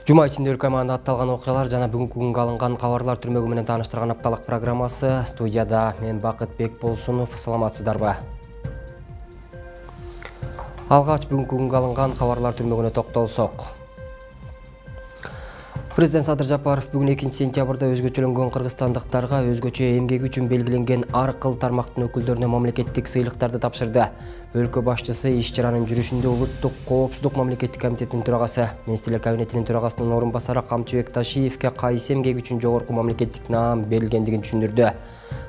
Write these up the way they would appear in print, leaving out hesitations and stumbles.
Жума ичинде өлкө аймагында атталган окуялар жана бүгүнкү күнгө алынган кабарлар түрмөгү менен тааныштырган апталык программасы. Студияда мен Бакыт Бекболсунов. Саламатсыздарбы? Алгач бүгүнкү күнгө алынган кабарлар түрмөгүнө токтолсок. Президент Садыр Жапаров бүгүн 2-сентябрда өзгөчөлөнгөн кыргызстандыктарга өзгөчө эмгеги үчүн белгиленген ар кыл тармактын өкүлдөрүнө мамлекеттик сыйлыктарды тапшырды. Өлкө башчысы иш-чаранын жүрүшүндө Улуттук коопсуздук мамлекеттик комитетинин төрагасы, Министрлер кабинетинин төрагасынын орун басары Камчыбек Ташиевке кайсы эмгеги үчүн жогорку мамлекеттик наам берилгендигин түшүндүрдү.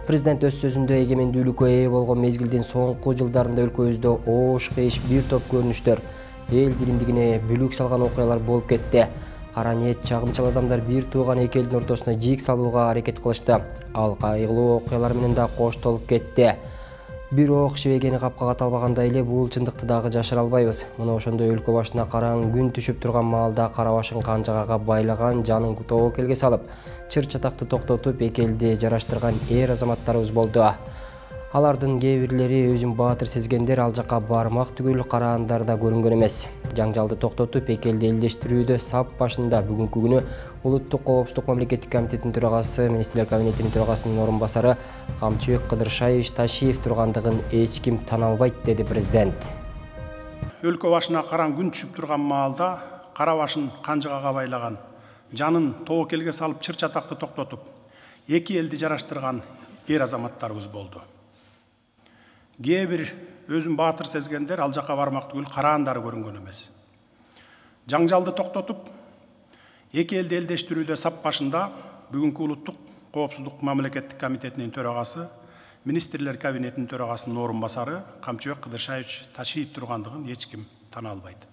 Президент өз сөзүндө эгемендүүлүккө ээ болгон мезгилдин соңку жылдарында өлкөбүздө оош кыйыш бир топ көрүнүштөр, эл биримдигине бүлүк салган окуялар болуп кетти. Кара ниет чагымчыл адамдар бир тууган эки элдин ортосуна жийик салууга аракет кылышты. Ал кайгылуу окуялар менен да коштолуп кетти. Бирок шебегени капкага талбагандай эле бул чындыкты дагы жашыра албайбыз. Мына ошондой өлкө башына караң күн түшүп турган маалда кара башын канжагага байлаган, жанын тобокелге салып, чыр чатакты токтотуп, эки элди жараштырган эр азаматтарыбыз болду. Алардын кээ бирлери өзүн баатыр сезгендер ал жакка бармак түгүл караандар да көрүнгөн эмес. Жаңжалды токтотуп, эки элди элдештирүүдө сап башында бүгүнкү күнү Улуттук коопсуздук мамлекеттик комитетинин төрагасы, Министрлер кабинетинин төрагасынын орун басары Камчыбек Ташиев тургандыгын эч ким тана албайт, деди президент. Өлкө башына караң күн түшүп турган маалда кара башын канжагага байлаган, жанын тобокелге салып, чыр чатакты токтотуп, эки элди жараштырган эр азаматтарыбыз болду. Кээ бир өзүн баатыр сезгендер ал жакка бармак түгүл караандары көрүнгөн эмес. Жаңжалды токтотуп, эки элди элдештирүүдө сап башында бүгүнкү Улуттук коопсуздук мамлекеттик комитетинин төрагасы, Министрлер кабинетинин төрагасынын орун басары Камчыбек Ташиев тургандыгын эч ким тана албайт.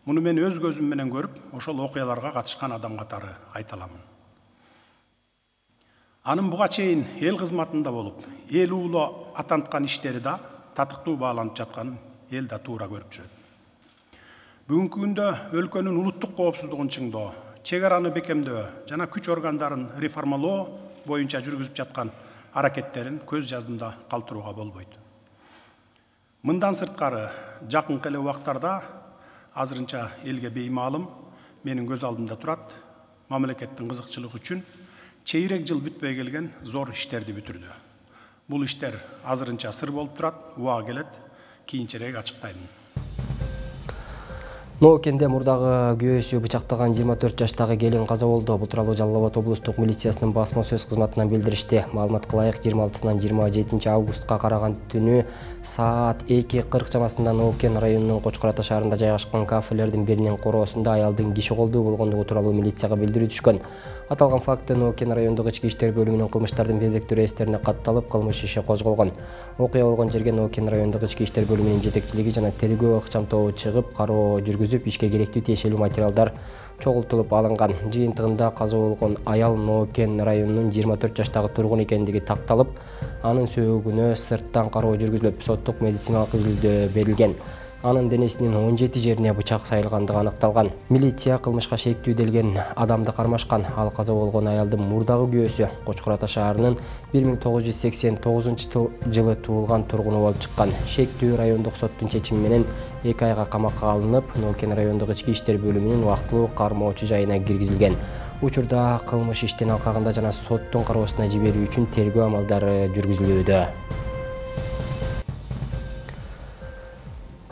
Муну мен өз көзүм менен көрүп, ошол окуяларга катышкан адам катары айта аламын. Анын буга чейин эл кызматында болуп, эл уулу атанткан иштери да татыктуу бааланып жатканын эл да туура көрүп жүрөт. Бүгүнкү күндө өлкөнүн улуттук коопсуздугун чыңдоо, чек араны бекемдөө жана күч органдарын реформалоо боюнча жүргүзүп жаткан аракеттерин көз жаздында калтырууга болбойт. Мындан сырткары жакынкы эле убактарда азырынча элге беймаалым менин көз алдымда турат, мамлекеттин кызыкчылыгы үчүн чейрек жыл бүтпөй келген зор иштерди бүтүрдү. Бул иштер азырынча сыр болуп турат, убагы келет, кийинчерээк ачыктайм. Ноокенде мурдагы күйөөсү бычактаган 24 жаштагы келин каза болду. Бул тууралуу Жалал Абад облустук милициясынын басма сөз кызматынан билдиришти. Маалыматка ылайык 26-сынан 27 августка караган түнү саат 2:40 чамасында Ноокен районунун Кочкор Ата шаарында жайгашкан кафелердин биринин короосунда аялдын киши колдуу болгондугу тууралуу милицияга билдирүү түшкөн. Аталган факты Ноокен райондук ички иштер бөлүмүнүн кылмыштардын бирдиктүү эстерине катталып, кылмыш иши козголгон. Окуя болгон жерге Ноокен райондук ички иштер бөлүмүнүн жетекчилиги жана тергөө ыкчам тобу чыгып, кароо жүргүзүп, ишке керектүү тиешелүү материалдар чогултулуп алынган. Жыйынтыгында каза болгон аял Ноокен районунун 24 жаштагы тургун экендиги такталып, анын сөөгүнө сырттан кароо жүргүзүлүп, соттук медициналык изилдөө берилген. Анын денесинин 17 жерине бычак сайылгандыгы аныкталган. Милиция кылмышка шектүү делген адамды кармашкан. Ал каза болгон аялдын мурдагы күйөөсү Кочкор Ата шаарынын 1989-жылы туулган тургуну болуп чыккан. Шектүү райондук соттун чечими менен 2 айга камакка алынып, Ноокен райондук ички иштер бөлүмүнүн убактылуу кармоочу жайына киргизилген. Учурда кылмыш иштин алкагында жана соттун кароосуна жиберүү үчүн тергөө амалдары жүргүзүлүүдө.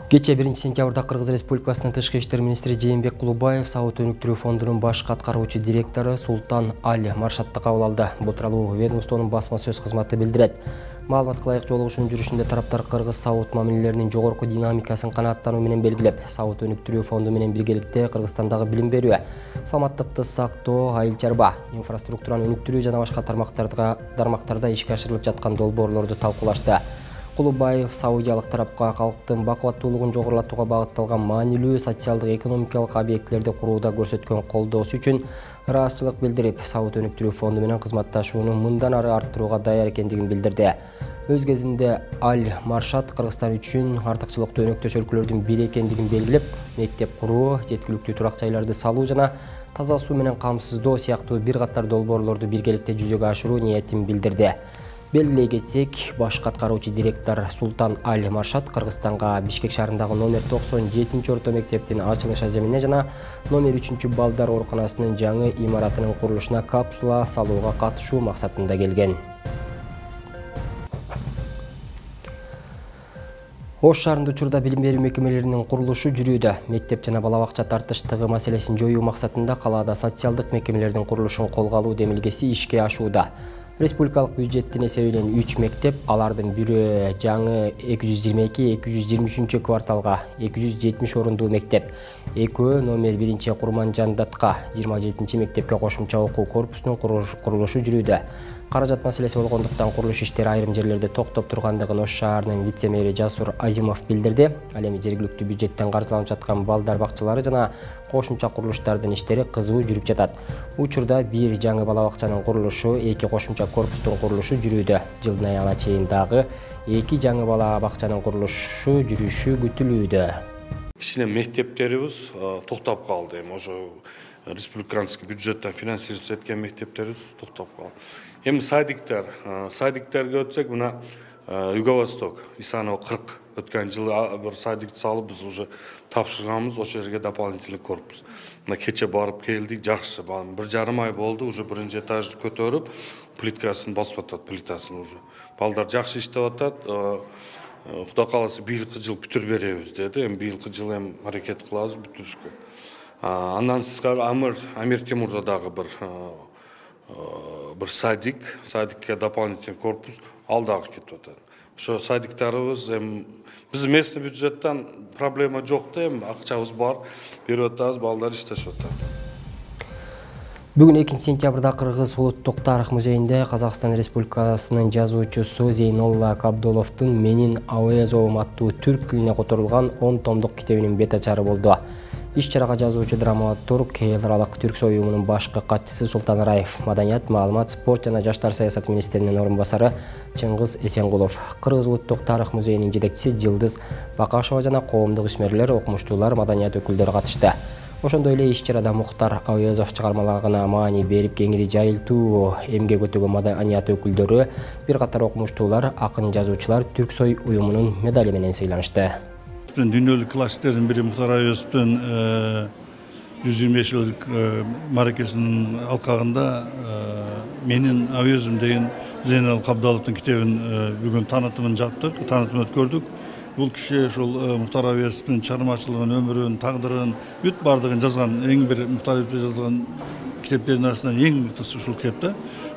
Кече 1-сентябрда Кыргыз Республикасынын Тышкы иштер министри Жээнбек Кулубаев Саут өнүктүрүү фондунун баш аткаруучу директору Султан Аль Маршатты кабыл алды. Бул тууралуу ведомствонун басма сөз кызматы билдирет. Маалыматка ылайык жолугушуунун жүрүшүндө тараптар Кыргыз Саут мамилелеринин жогорку динамикасын канааттануу менен белгилеп, Саут өнүктүрүү фонду менен биргеликте Кыргызстандагы билим берүү, саламаттыкты сактоо, айыл чарба, инфраструктураны өнүктүрүү жана башка тармактарда ишке ашырылып жаткан долбоорлорду талкуулашты. Кулубаев саудиялык тарапка калктын бакубаттуулугун жогорулатууга багытталган маанилүү социалдык экономикалык объектилерди курууда көрсөткөн колдоосу үчүн ыраазычылык билдирип, Саут өнүктүрүү фонду менен кызматташууну мындан ары арттырууга даяр экендигин билдирди. Өз кезинде Аль Маршат Кыргызстан үчүн артыкчылыктуу өнөктөш өлкөлөрдүн бири экендигин белгилеп, мектеп куруу, жеткиликтүү турак жайларды салуу жана таза суу менен камсыздоо сыяктуу бир катар долбоорлорду биргеликте жүзөгө ашыруу ниетин билдирди. Белгилей кетсек, баш аткаруучу директор Султан Аль Маршат Кыргызстанга Бишкек шаарындагы номер 97 орто мектептин ачылыш аземине жана номер 3 балдар ооруканасынын жаңы имаратынын курулушуна капсула салууга катышуу максатында келген. Ош шаарында учурда билим берүү мекемелеринин курулушу жүрүүдө. Мектеп жана бала бакча тартыштыгы маселесин жоюу максатында калаада социалдык мекемелердин курулушун колго алуу демилгеси ишке ашууда. Республикалык бюджеттин эсебинен 3 мектеп, алардын бирөө жаңы 222-223 кварталга 270 орундуу мектеп, экөө номер 1 Курманжандатка 27 мектепке кошумча окуу корпусунун курулушу жүрүүдө. Каражат маселеси болгондуктан курулуш иштери айрым жерлерде токтоп тургандыгын Ош шаарынын вице-мэри Жасур Азимов билдирди. Ал эми жергиликтүү бюджеттен каржыланып жаткан балдар бакчалары жана кошумча курулуштардын иштери кызуу жүрүп жатат. Учурда бир жаңы бала бакчанын курулушу, 2 кошумча корпустун курулушу жүрүүдө. Жылдын аягына чейин дагы 2 жаңы бала бакчанын курулушу жүрүшү күтүлүүдө. Кичине мектептерибиз токтоп калды. Эми ошо республиканский бюджеттен финансироваться эткен мектептерибиз токтоп калды. Эми садиктерге өтсек, мына Юго-Восток, Исанова 40 өткөн жылы bir садикти салып биз уже тапшырганбыз, ошол жерге дополнительный корпус. Мына кече барып келдик, жакшы. 1,5 ай болду, уже биринчи этажды көтөрүп, плиткасын басып атат, плитасын уже. Балдар жакшы иштеп атат. Кудай кааласа быйылкы жыл бүтүрүп беребиз деди. Эми быйылкы жыл эми аракет кылабыз бүтүрүшкө. Андан сырткары Амир Темурда дагы bir садикке дополнительный корпус ал дагы кетип атат. Ошо садиктарыбыз эми биз местный бюджеттен проблема жок да, эми акчабыз бар, берип атабыз, балдар иштешип атат. Бүгүн 2 сентябрда Кыргыз улуттук тарых музейинде Казакстан Республикасынын жазуучусу Зейнолла Кабдоловдун «Менин Ауезовум» аттуу түрк тилине которулган 10 томдук китебинин бет ачары болду. Иш-чарага жазуучу драматург, эл аралык түрк союмунун башкы катчысы Султан Раев, маданият, маалымат, спорт жана жаштар саясат министринин орун басары Чыңгыз Эсенгулов, Кыргыз улуттук тарых музейинин жетекчиси Жылдыз Бакашева жана коомдук ишмерлер, окумуштуулар, маданият өкүлдөрү катышты. Ошондой эле иш-чарада Мухтар Ауезов чыгармаларына маани берип кеңири жайылтуу эмгек өтөгөн маданият өкүлдөрү, бир катар окумуштуулар, акын жазуучулар Түрксой уюмунун медали менен сыйланышты. Dünyoluk klasiklerin biri Muhtar Ayöz'ün 125 yıllık marakesinin alkağında Menin Ayöz'üm deyin Zeynel Kabdalov'un kitabın bugün tanıtımını yaptık, tanıtımını gördük. Bu kişi şu Muhtar Ayöz'ün çarmıhçılığın, ömrün, taqdırın, büt bardığın жазған, en bir Muhtar Ayöz'ün жазған kitapların arasından en mıktısı şu kitapta.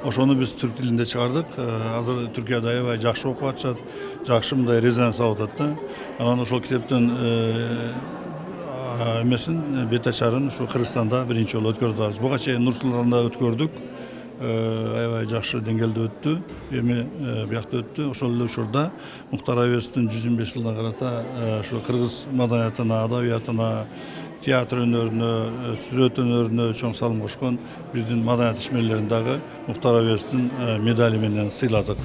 Ошону биз түрк тилинде чыгардык. Азыр Түркияда аябай жакшы окуп атышат, жакшы мындай резонанс алып атат да. Анан ошол китептин эмесин бет ачарын ушу Кыргызстанда биринчи жолу өткөрүп атабыз. Буга чейин Нур Султанда өткөрдүк. Аябай жакшы деңгээлде өттү. Эми биякта өттү. Ошол эле учурда Мухтар Айбековдун 125 жылына карата ушу кыргыз маданиятына, адабиятына, театр өнөрүнө, сүрөт өнөрүнө чоң салым кошкон биздин маданият ишмерлерин дагы Мухтар Айбековдун медали менен сыйладык.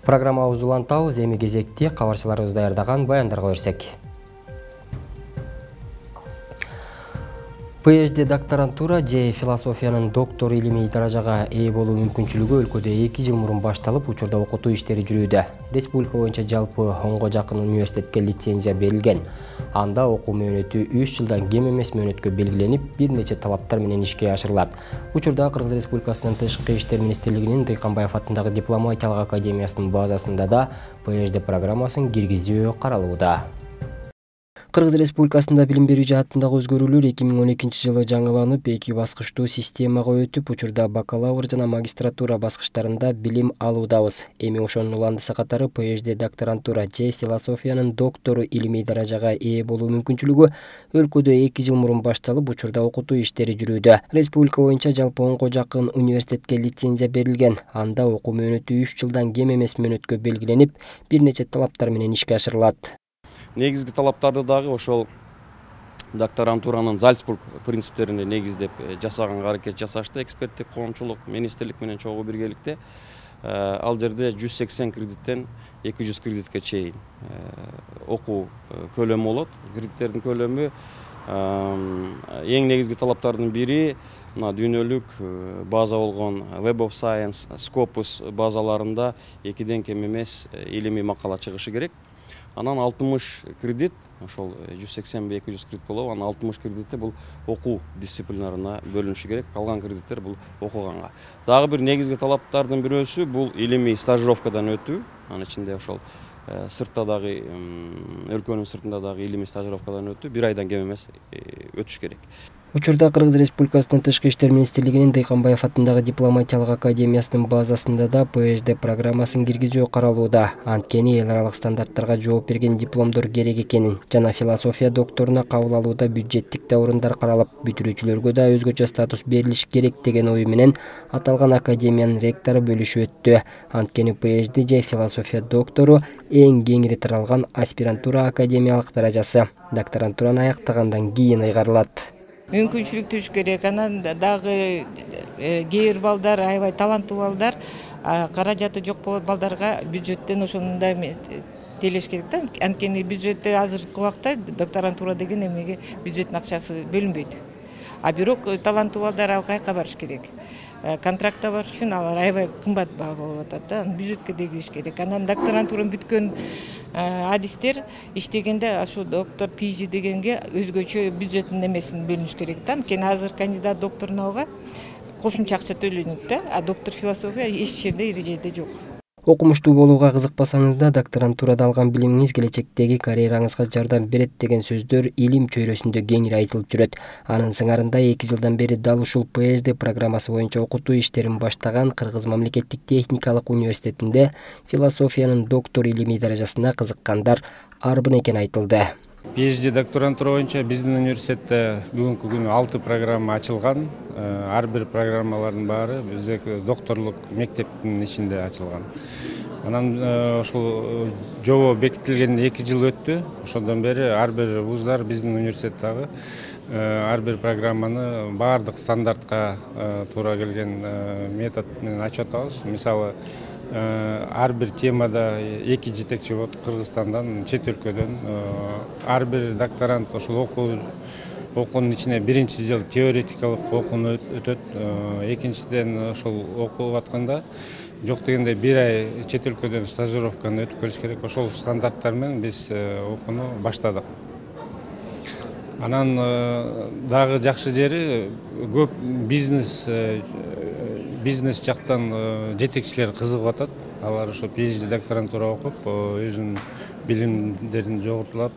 Программабызды улантабыз, эми кезекти кабарчыларыбыз даярдаган баяндарга берсек. PhD докторантура же философиянын доктор илимий даражага ээ болуу мүмкүнчүлүгү өлкөдө 2 жыл мурун башталып, учурда окутуу иштери жүрүүдө. Республика боюнча жалпы 10го жакын университетке лицензия берилген. Анда окуу мөөнөтү 3 жылдан кем эмес мөөнөткө белгиленип, бир нече талаптар менен ишке ашырылат. Учурда Кыргыз Республикасынын Тышкы иштер министрлигинин Дыйканбаев атындагы дипломатиялык академиясынын базасында да PhD программасын киргизүү каралууда. Кыргыз Республикасында билим берүү жаатындагы өзгөрүүлөр 2012 жылы жаңыланып, 2 баскычтуу системага өтүп, учурда бакалавр жана магистратура баскычтарында билим алуудабыз. Эми ошонун уландысы катары PhD докторантура же философиянын доктору илимий даражага ээ болуу мүмкүнчүлүгү өлкөдө 2 жыл мурун башталып, учурда окутуу иштери жүрүүдө. Республика боюнча жалпы 10го жакын университетке лицензия берилген. Анда окуу мөөнөтү 3 жылдан кем эмес мөөнөткө белгиленип, бир нече талаптар менен ишке ашырылат. Негизги талаптарды дагы ошол докторантуранын Зальцбург принциптерине негиздеп жасаганга аракет жасашты. Эксперттик коомчулук министрлик менен чогуу биргеликте ал жерде 180 кредиттен 200 кредитке чейин окуу көлөмү болот. Кредиттердин көлөмү эң негизги талаптардын бири мына дүйнөлүк база болгон Web of Science, Scopus базаларында 2ден кем эмес илимий макала чыгышы керек. Анан 60 кредит, ошол 180-200 кредит болобу, анан 60 кредитти бул окуу дисциплинарына бөлүнүшү керек, калган кредиттер бул окуганга. Дагы бир негизги талаптардын бирөөсү бул илимий стажировкадан өтүү. Анын ичинде ошол сыртта дагы өлкөнүн сыртында дагы илимий стажировкадан өтүү, 1 айдан кем эмес өтүш керек. Учурда Кыргыз Республикасынын Тышкы иштер министрлигинин Дыйканбаев атындагы дипломатиялык академиясынын базасында да PhD программасын киргизүү каралууда. Анткени эл аралык стандарттарга жооп берген дипломдор керек экенин жана философия докторуна кабыл алууда бюджеттик да орундар каралып, бүтүрүүчүлөргө да өзгөчө статус берилиш керек деген ою менен аталган академиянын ректору бөлүшүп өттү. Анткени PhD же философия доктору эң кеңири таралган аспирантура академиялык даражасы. Докторантураны аяктагандан кийин ыйгарылат. Мүмкүнчүлүк түш керек. Анан дагы кээ бир балдар, аябай таланттуу балдар, каражаты жок балдарга бюджеттен ошондой телеш керек да. Анткени бюджетте азыркы убакта докторантура деген эмеге бюджеттин акчасы бөлүнбөйт. А бирок таланттуу балдар ал кайка барыш керек. Контрактта барыш үчүн алар аябай кымбат баа болуп атат да. Бюджетке дегиш керек. Анан докторантураны бүткөн адистер иштегенде ашу доктор PhD дегенге өзгөчө бюджеттин эмесин бөлүнүш керек да. Анткени азыр кандидат докторуна кошумча акча төлөнөт да, а доктор философия эч жерде эрежеде жок. Окумуштуу болууга кызыкпасаңыз да, докторантурада алган билимиңиз келечектеги карьераңызга жардам берет деген сөздөр илим чөйрөсүндө кеңири айтылып жүрөт. Анын сыңарында 2 жылдан бери дал ушул PhD программасы боюнча окутуу иштерин баштаган Кыргыз мамлекеттик техникалык университетинде философиянын доктор илимий даражасына кызыккандар арбын экени айтылды. PhD докторантура боюнча биздин университетте бүгүнкү күнү 6 программа ачылган. Ар бир программалардын баары биздеги докторлук мектептин ичинде ачылган. Анан ошол жобо бекитилгенде 2 жыл өттү. Ошондон бери ар бир вуздар биздин университеттагы ар бир программаны баардык стандартка туура келген метод менен ачып атабыз. Мисалы, ар бир темада 2 жетекчи болот Кыргызстандан, чет өлкөдөн. Ар бир докторант ошол окуунун ичине 1-жыл теоретикалык окууну өтөт. Экинчиден ошол окуп атканда жок дегенде 1 ай чет өлкөдөн стажировканы өтүп келиш керек. Ошол стандарттар менен биз окууну баштадык. Анан дагы жакшы жери көп бизнес жактан жетекчилер кызыгып атат. Алар ошо PhD докторантура окуп, өзүнүн билимдерин жоготулап,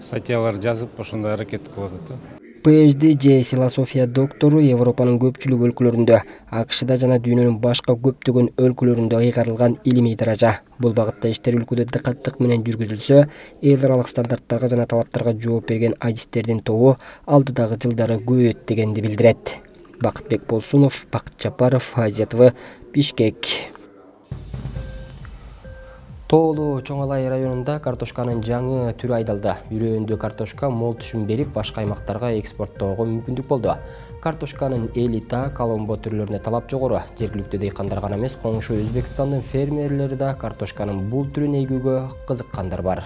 статьялар жазып, ошондой аракет кылып атат. PhD же философия доктору Европанын көпчүлүк өлкөлөрүндө, АКШда жана дүйнөнүн башка көптөгөн өлкөлөрүндө ыйгарылган илимий даража. Бул багытта иштер өлкөдө дыкаттык менен жүргүзүлсө, эл аралык стандарттарга жана талаптарга жооп берген адистердин тобу алдыдагы жылдары көбөйөт дегенди билдирет. Бакытбек Болсунов, Бакыт Жапаров, Азия ТВ, Бишкек. Тоолуу Чоң Алай районунда картошканын жаңы түрү айдалды. Үрөөндө картошка мол түшүм берип, башка аймактарга экспорттоого мүмкүндүк болду. Картошканын элита, коломбо түрлөрүнө талап жогору. Жергиликтүү дыйкандар гана эмес, коңшу Өзбекстандын фермерлери да картошканын бул түрүн эгүүгө кызыккандар бар.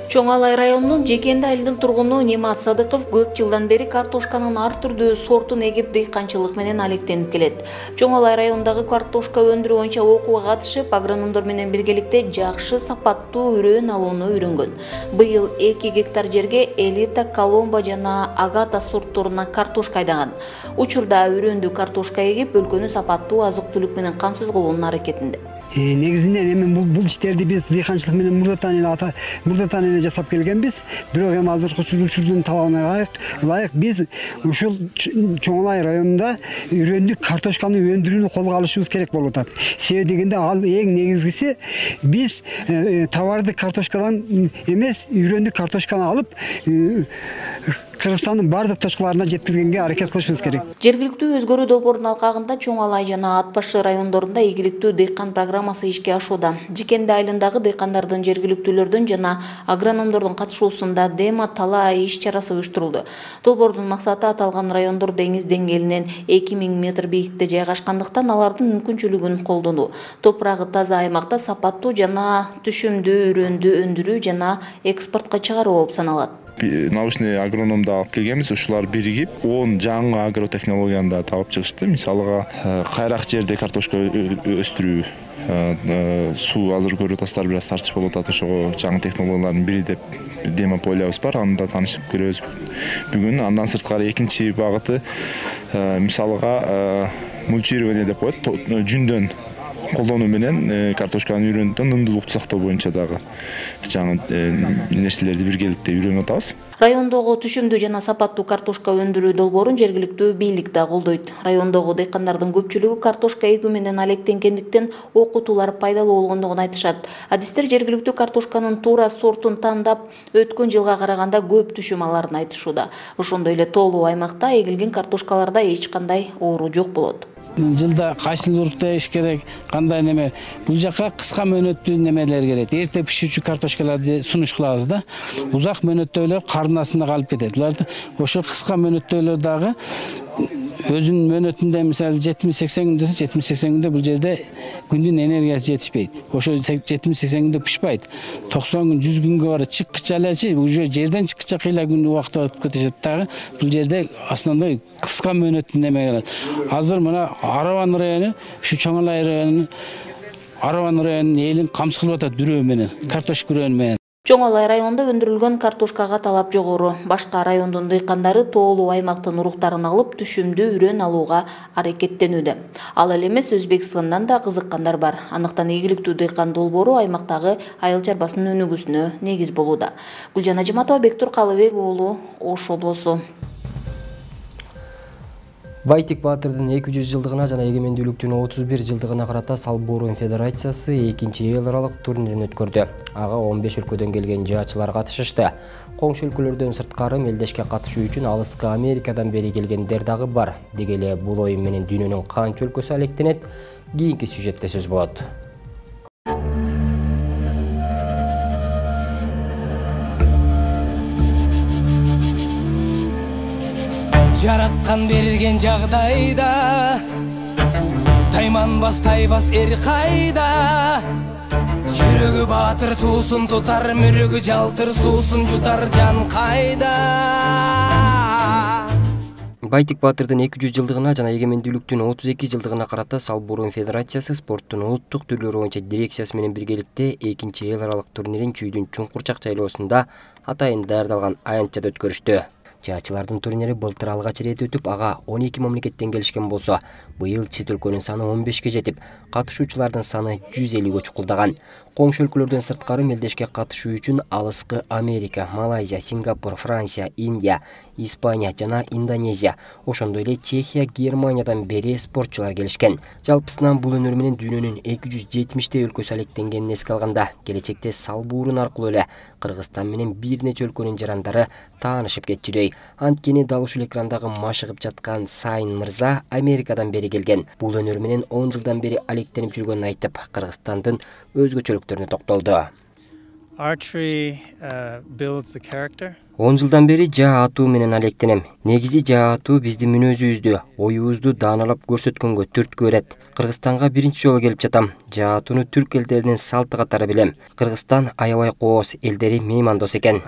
Чоң Алай районунун Жекенди айылдын тургуну Немат Садыков көп жылдан бери картошканын ар түрдүү сортун эгип дыйканчылык менен алектенип келет. Чоң Алай районундагы картошка өндүрүү боюнча окууга катышып, агрономдор менен биргеликте жакшы сапаттуу үрөөн алууну үйрөнгөн. Быйыл 2 гектар жерге элита, коломбо жана агата сортторуна картошка айдаган. Учурда үрөөндү картошка эгип, өлкөнү сапаттуу азык-түлүк менен камсыз кылуунун аракетинде. Негизинен эми бул иштерди биз дыйканчылык менен мурдатан эле жасап келгенбиз. Бирок эми азыркы учурдун талабына ылайык биз ушул Чоң Алай районунда үрөөндүк картошканы өндүрүүнү колго алышыбыз керек болуп атат. Себеби дегенде ал эң негизгиси биз товарды картошкадан эмес, үрөөндүк картошканы алып Кыргызстандын бардык точкаларына жеткизгенге аракет кылышыбыз керек. Жергиликтүү өзгөрүү долбоорунун алкагында Чоң Алай жана Ат Башы райондорунда ийгиликтүү дыйкан программасы программасы ишке ашууда. Жекенди айылындагы дыйкандардын, жергиликтүүлөрдүн жана агрономдордун катышуусунда демо талаа иш-чарасы уюштурулду. Долбоордун максаты аталган райондор деңиз деңгээлинен 2000 метр бийиктикте жайгашкандыктан алардын мүмкүнчүлүгүн колдонуу, топурагы таза аймакта сапаттуу жана түшүмдүү үрөндү өндүрүү жана экспортко чыгаруу болуп саналат. Научный агрономду алып келгенбиз, ушулар биригип 10 жаңы агротехнологияны да табып чыгышты. Мисалыга кайрак жерде картошка өстүрүү, суу азыр көрүп атасыздар, бир аз тартыш болуп атат. Ошого жаңы технологиялардын бири деп демополиябыз бар, аны да таанышып көрөбүз бүгүн. Андан сырткары экинчи багыты мисалыга мульчирование деп коет, жүндөн колдонуу менен картошканын үйрөндүн ындуулукту сактоо боюнча дагы жаңы нерселерди биргеликте үйрөнүп атабыз. Райондогу түшүмдүү жана сапаттуу картошка өндүрүү долбоорун жергиликтүү бийлик да колдойт. Райондогу дыйкандардын көпчүлүгү картошка эгүү менен алектенгендиктен окутуулар пайдалуу болгондугун айтышат. Адистер жергиликтүү картошканын туура сортун тандап, өткөн жылга караганда көп түшүм аларын айтышууда. Ошондой эле тоолуу аймакта эгилген картошкаларда эч кандай оору жок болот. Жылда кайсыл урукта иш керек, кандай неме. Бул жака кыска мөөнөттүү немелер керек. Эрте пишүүчү картошкаларды сунуш кылабыз да. Узак мөөнөттөөлөр кардын астында калып кетет. Буларды ошо кыска мөөнөттөөлөр дагы өзүнүн мөөнөтүндө мисалы 70-80 күндө 70-80 күндө бул жерде күндүн энергиясы жетишпейт. Ошо 70-80 күндө пишпайт. 90 күн 100 күнгө бара чыккыча элечи уже жерден чыккыча кыйла күн убакыт өтүп кетишет дагы. Бул жерде основной кыска мөөнөттүү неме келет. Азыр мына Араван району, ушу Чоңалай району, Араван районунун элин камсыз кылып атат дүрөө менен, картошка үрөнү менен. Чоңалай районунда өндүрүлгөн картошкага талап жогору. Башка райондун дыйкандары тоолуу аймактын уруктарын алып, түшүмдүү үрөн алууга аракеттенүүдө. Ал эле эмес, Өзбекстандан да кызыккандар бар. Андыктан ийгиликтүү дыйкан долбоору аймактагы айыл чарбасынын өнүгүүсүнө негиз болууда. Гүлжан Ажыматова, Бектур Калыбек уулу, Ош облусу. Байтик Баатырдын 200 жылдыгына жана эгемендүүлүктүн 31 жылдыгына карата Салбурун Федерациясы 2-эл аралык турнирин өткөрдү. Ага 15 өлкөдөн келген жаачылар катышышты. Коңшу өлкөлөрдөн сырткары мелдешке катышуу үчүн алыскы Америкадан бери келгендер дагы бар. Деги эле бул оюн менен дүйнөнүн канча өлкөсү алектенет? Кийинки сюжетте сөз болот. Жараткан берген жагдайда тайманбас тайбас эр кайда, жүрөгү баатыр туусун тутар, мүрөгү жалтыр суусун жутар, жан кайда. Байтик Баатырдын 200 жылдыгына жана эгемендүүлүктүн 32 жылдыгына карата Салбурун Федерациясы спорттун улуттук түрлөрү боюнча дирекциясы менен биргеликте 2-эл аралык турнирин Чүйдүн Чуңкурчак жайлоосунда атайын даярдалган аянтчада өткөрүштү. Жаачылардын турнири былтыр алгач ирет өтүп, ага 12 мамлекеттен келишкен болсо, быйыл чет өлкөнүн саны 15ке жетип, катышуучулардын саны 150ге чукулдаган. Коңшу өлкөлөрдөн сырткары мелдешке катышуу үчүн алыскы Америка, Малайзия, Сингапур, Франция, Индия, Испания жана Индонезия, ошондой эле Чехия, Германиядан бери спортчулар келишкен. Жалпысынан бул өнөр менен дүйнөнүн 270 өлкөсү алектенгенин эске алганда, келечекте Салбурун аркылуу эле Кыргызстан менен бир нече өлкөнүн жарандары таанышып кетчүдөй. Анткени дал ушул экрандагы машыгып жаткан Сайн мырза Америкадан бери келген. Бул өнөр менен 10 жылдан бери алектенип жүргөнүн айтып, Кыргызстандын өзгөчөлүктөрүнө токтолду. Archery builds the character. 10 жылдан бери жаа атуу менен алектенем. Негизи жаа атуу биздин мүнөзүбүздү, оюбузду дааналап көрсөткөнгө түрткү берет. Кыргызстанга биринчи жолу келип жатам. Жаа атууну түрк элдеринин салты катары билем. Кыргызстан аябай кооз, элдери меймандос экен.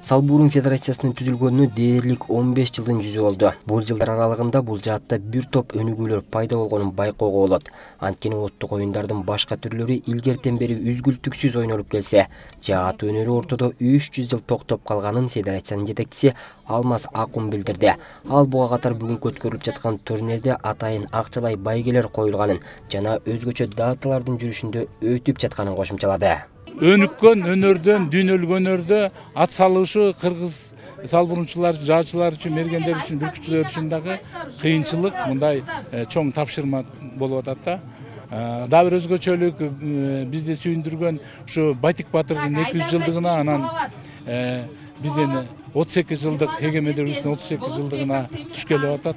Салбурун Федерациясынын түзүлгөнүнө дээрлик 15 жылдын жүзү болду. Бул жылдар аралыгында бул жаатта бир топ өнүгүүлөр пайда болгонун байкоого болот. Анткени улуттук оюндардын башка түрлөрү илгертен бери үзгүлтүксүз ойнолуп келсе, жаа атуу өнөрү ортодо 300 жыл токтоп калганын федерациянын жетекчиси Алмаз Акун билдирди. Ал буга катар бүгүнкү өткөрүлүп жаткан турнирде атайын акчалай байгелер коюлганын жана өзгөчө даталардын жүрүшүндө өтүп жатканын кошумчалады. Өнүккөн өнөрдөн, дүйнөлүк өнөрдө ат салышы кыргыз салбурунчулар, жаачылар үчүн, мергендер үчүн, бүркүчүлөр үчүн дагы кыйынчылык, мындай чоң тапшырма болуп атат да. Да бир өзгөчөлүк бизди сүйүндүргөн ушу Байтик Баатырдын 200 жылдыгына, анан биздин 38 жылдык эгемендүүлүктүн 38 жылдыгына туш келип атат.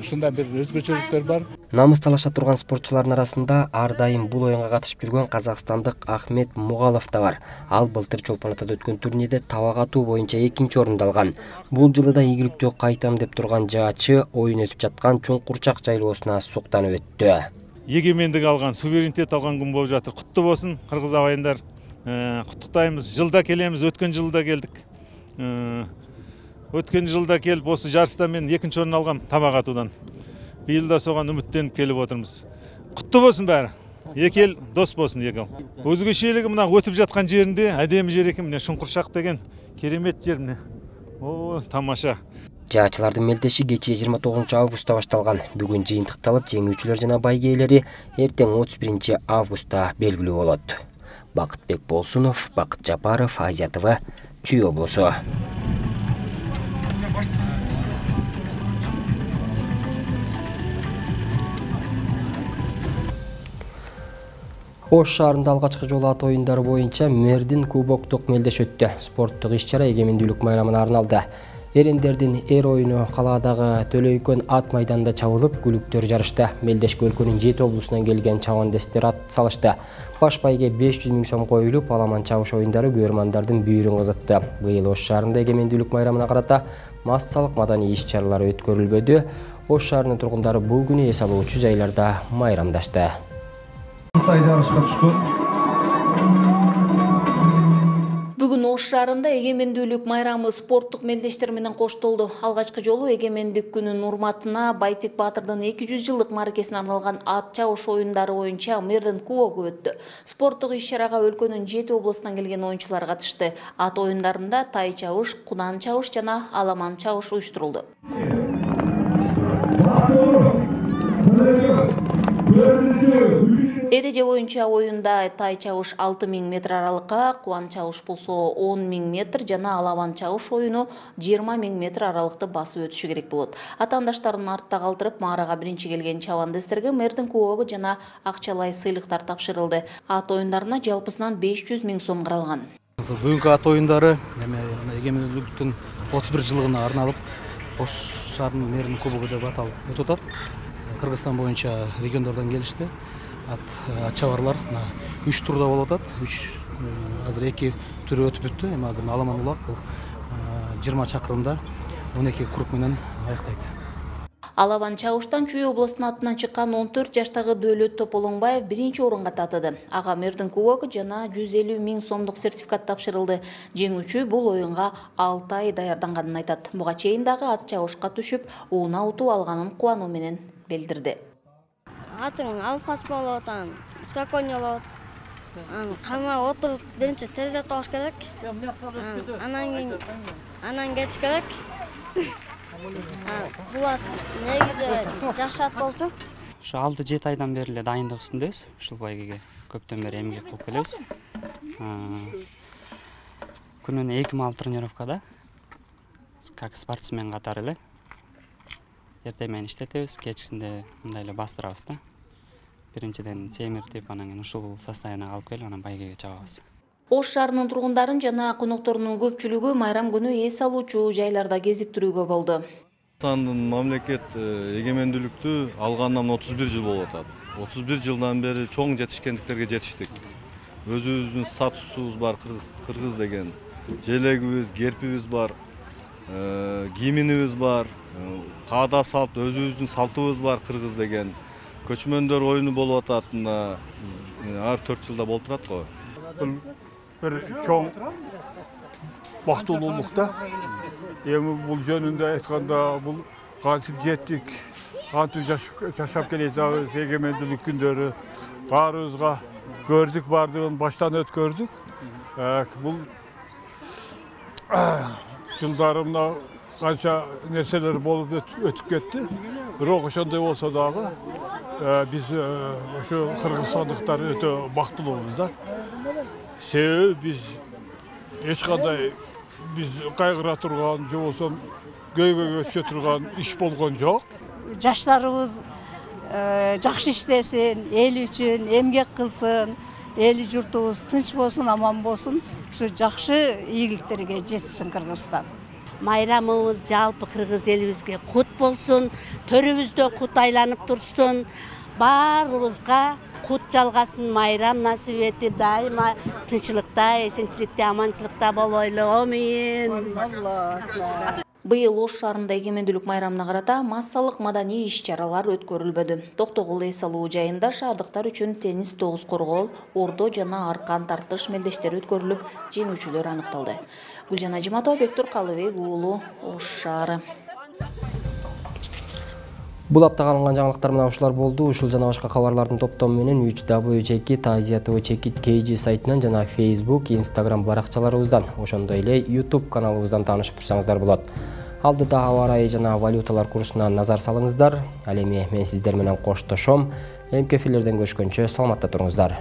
ушундай бир өзгөчөлүктөр бар. Намыс талаша турган спортчулардын арасында ар дайым бул оюнга катышып жүргөн казакстандык Ахмет Мугалов да бар. Ал былтыр Чолпон Атада өткөн турнирде табак атуу боюнча 2-орунду алган. Бул жылы да ийгиликтүү кайтам деп турган жаачы оюн өтүп жаткан Чуңкурчак жайлоосуна суктанып өттү. Егемендик алган, суверенитет алган күн болуп жатыр. Куттуу болсун кыргыз абайындар. Куттуктайбыз. Жылда келемиз, өткөн жылда келдик. Өткөн жылда келип осы жарыста мен 2-орун алгам табак атуудан. Быйыл да соган үмүттенип келип отурмуз. Куттуу болсун баары. Эки эл дос болсун эки эл. Өзгөчөлүгү мына өтүп жаткан жеринде адеми жер экен, мына Чуңкурчак деген керемет жер мына. О, тамаша. Жаачылардын мелдеши кечээ 29 августта башталган. Бүгүн жыйынтыкталып, жеңүүчүлөр жана байгээлери эртең 31 августта белгилүү болот. Бакытбек Болсунов, Бакыт Жапаров, Азия ТВ, Чүй облусу. Ош шаарында алгачкы жолу ат оюндары боюнча Мердин кубоктук мелдеш өттү. Спорттук иш-чара эгемендүүлүк майрамына арналды. Эрендердин эр оюну калаадагы Төлөйкөн ат майданында чабылып, күлүктөр жарышты. Мелдешке өлкөнүн 7 облусунан келген чабандестер ат салышты. Баш байге 500 000 сом коюлуп, аламан чабыш оюндары көрөрмандардын бүйүрүн кызытты. Быйыл Ош шаарында эгемендүүлүк майрамына карата массалык маданий иш-чаралар өткөрүлбөдү. Ош шаарынын тургундары бул күнү эс алуучу жайларда майрамдашты. Жарышка түшкөн. Бүгүн Ош шаарында эгемендүүлүк майрамы спорттук мелдештер менен коштолду. Алгачкы жолу эгемендик күнүнүн урматына Байтик Баатырдын 200 жылдык маракесине арналган ат чабыш оюндары боюнча Мердин кубогу өттү. Спорттук иш-чарага өлкөнүн 7 облусунан келген оюнчулар катышты. Ат оюндарында тай чабыш, кунан чабыш жана аламан чабыш уюштурулду. Эреже боюнча оюнда тай чабыш 6000 метр аралыкка, куан чабыш болсо 10000 метр жана аламан чабыш оюну 20000 метр аралыкты басып өтүшү керек болот. Атаандаштарын артта калтырып, маарага биринчи келген чабандестерге Мердин кубогу жана акчалай сыйлыктар тапшырылды. Ат оюндарына жалпысынан 500 000 сом каралган. Бүгүнкү ат оюндары эгемендүүлүктүн 31 жылыгына арналып, Ош шаарынын Мердин кубогу деп аталып өтүп атат. Кыргызстан боюнча региондордон келишти. Ат чабарлар 3 турда болуп атат. Азыр 2 түрү өтүп бүттү. Эми азыр аламан улак бул 20 чакырымда 12 круг менен аяктайт. Аламан чабыштан Чүй облусунун атынан чыккан 14 жаштагы Дөөлөт Тополоңбаев биринчи орунга татыды. Ага Мердин кубогу жана 150 000 сомдук сертификат тапшырылды. Жеңүүчү бул оюнга 6 ай даярданганын айтат. Буга чейин дагы ат чабышка түшүп, уна утуп алганын кубануу менен билдирди. Атың алып кач болуп атан, спокойно болот. Кама отуруп биринчи тездеп табыш керек. Анан кеч керек. Бул ат негизи жакшы ат болчу. Ушу 6-7 айдан бери эле дайындык үстүндөбүз. Ушул байгеге көптөн бери эмгек кылып келебиз. Күнүнө 2 мал тренировкада как спортсмен катары эле. Эртең менен иштетебиз, кечисинде мындай эле бастырабыз да. Биринчиден семиртип, анан кийин ушул состояниега алып келип, анан байгеге чабабыз. Ош шаарынын тургундарын жана конокторунун көпчүлүгү майрам күнү эс алуучу жайларда кезиктирүүгө болду. Кыргызстандын мамлекет эгемендүүлүктү алгандан 31 жыл болуп атат. 31 жылдан бери чоң жетишкендиктерге жетиштик. Өзүбүздүн статусубуз бар, кыргыз деген. Желегибиз, гербибиз бар, кийимибиз бар, каада салт, өзүбүздүн салтыбыз бар, кыргыз деген. Көчмөндөр оюну болуп атат, ар 4 жылда болуп турат го. Бул бир чоң бактылуулук да. Эми бул жөнүндө айтканда, бул кантип жеттик, кантип жашап келебиз, эгемендүүлүк күндөрү баарыбызга көрдүк, бардыгын баштан өткөрдүк. Бул жылдары мына канча нерселер болуп өтүп кетти. Бирок ошондой болсо дагы биз ошо кыргызстандыктар өтө бактылуубуз да. Себеби биз эч кандай кайгыра турган, же болсо көйгөйгө түшө турган иш болгон жок. Жаштарыбыз жакшы иштесин, эл үчүн эмгек кылсын, эли журтубуз тынч болсун, аман болсун, ушу жакшы ийгиликтерге жетсин Кыргызстан. майрамыбыз жалпы кыргыз элибизге кут болсун, төрүбүздө кут айланып турсун, баарыбызга кут жалгасын, майрам насип этип, дайыма тынчылыкта, эсенчиликте, аманчылыкта болойлу. Амин. Быйыл Ош шаарында эгемендүүлүк майрамына карата массалык маданий иш-чаралар өткөрүлбөдү. Токтогул эс алуу жайында шаардыктар үчүн теннис тогуз коргоол, ордо жана аркан тартыш мелдештери өткөрүлүп, жеңүүчүлөр аныкталды. Гүлжан Ажиматова, Бектур Калыбек уулу, Ош шаары. Бул аптага алынган жаңылыктар менен ушулар болду. Ушул жана башка кабарлардын топтому менен 3W Азия ТВ KG сайтынан жана Facebook, Instagram баракчаларыбыздан, ошондой эле YouTube каналыбыздан таанышып турсаңыздар болот. Алдыда аба ырайы жана валюталар курсуна назар салыңыздар. Ал эми мен сиздер менен коштошом. Эми эфирлерден көрүшкөнчө саламатта туруңуздар.